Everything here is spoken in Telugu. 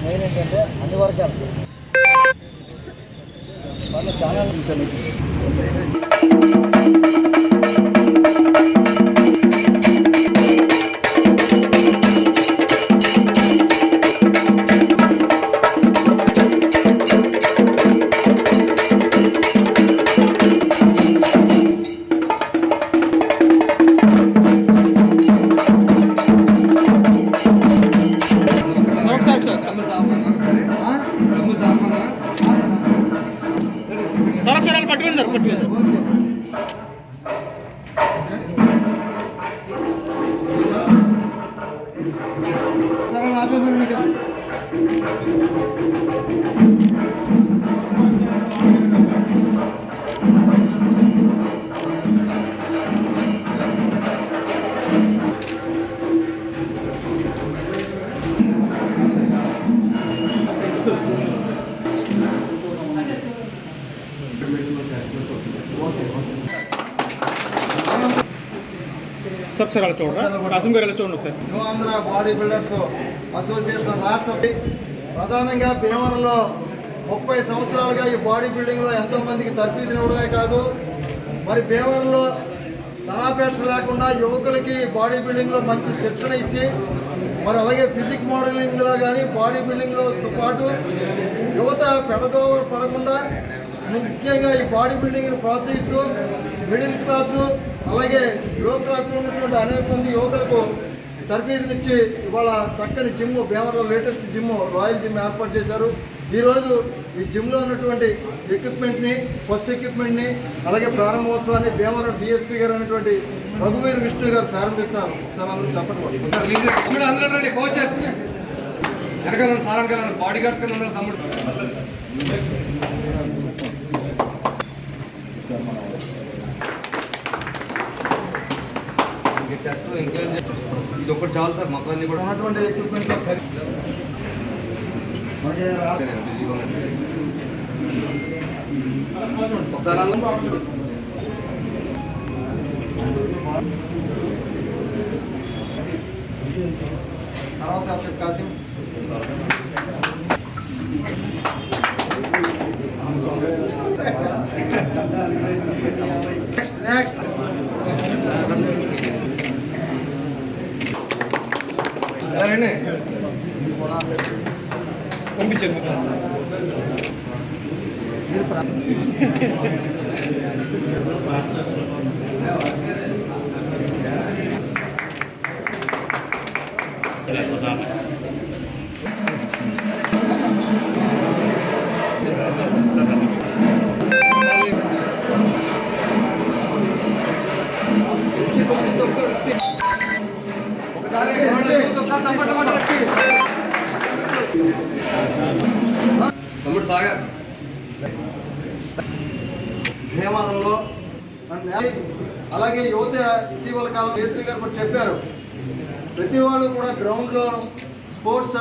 మెయిన్ ఏంటంటే అన్ని వర్గాలు వాళ్ళు చాలా సంరక్షణలు పట్టుకుని సార్ పట్టుకుని సరే ఆపేమని సబ్సరాలు చూడండి అసెంబ్లీలో చూడండి sir new Andhra body builders association రాష్ట్ర ప్రధానంగా భీమవరంలో 30 సంవత్సరాలుగా ఈ బాడీ బిల్డింగ్లో ఎంతోమందికి తర్ఫీదునివ్వడమే కాదు, మరి భీమవరంలో ధనాపేక్ష లేకుండా యువకులకి బాడీ బిల్డింగ్లో మంచి శిక్షణ ఇచ్చి, మరి అలాగే ఫిజిక్ మోడలింగ్లో కానీ బాడీ బిల్డింగ్లో పాటు యువత పెడదో పడకుండా ముఖ్యంగా ఈ బాడీ బిల్డింగ్ని ప్రోత్సహిస్తూ మిడిల్ క్లాసు అలాగే లో క్లాస్లో ఉన్నటువంటి అనేక మంది యువకులకు తర్ఫీదునిచ్చి ఇవాళ చక్కని జిమ్ భీమవరంలో లేటెస్ట్ జిమ్ రాయల్ జిమ్ ఏర్పాటు చేశారు. ఈరోజు ఈ జిమ్లో ఉన్నటువంటి ఎక్విప్మెంట్ని ఫస్ట్ ఎక్విప్మెంట్ని అలాగే ప్రారంభోత్సవాన్ని భీమవరం డిఎస్పీ గారు అనేటువంటి రఘువీర్ విష్ణు గారు ప్రారంభిస్తారు. ఒకసారి అందరూ చెప్పండి. కోచెస్ వెనకాల సారంగా బాడీ గార్డ్స్ కింద తమ్ముడు చెస్ట్ ఇంక్లైన్ ఇది ఒకటి చాలు సార్ మొత్తం అన్ని కూడా ఉన్నటువంటి ఎక్విప్మెంట్లో ఒకసారి తర్వాత కాసిం నెక్స్ట్ పంపించండి భీమవరంలో అలాగే యువత ఇటీవల కాలం ఎస్పీ గారు కూడా చెప్పారు, ప్రతి వాళ్ళు కూడా గ్రౌండ్లో స్పోర్ట్స్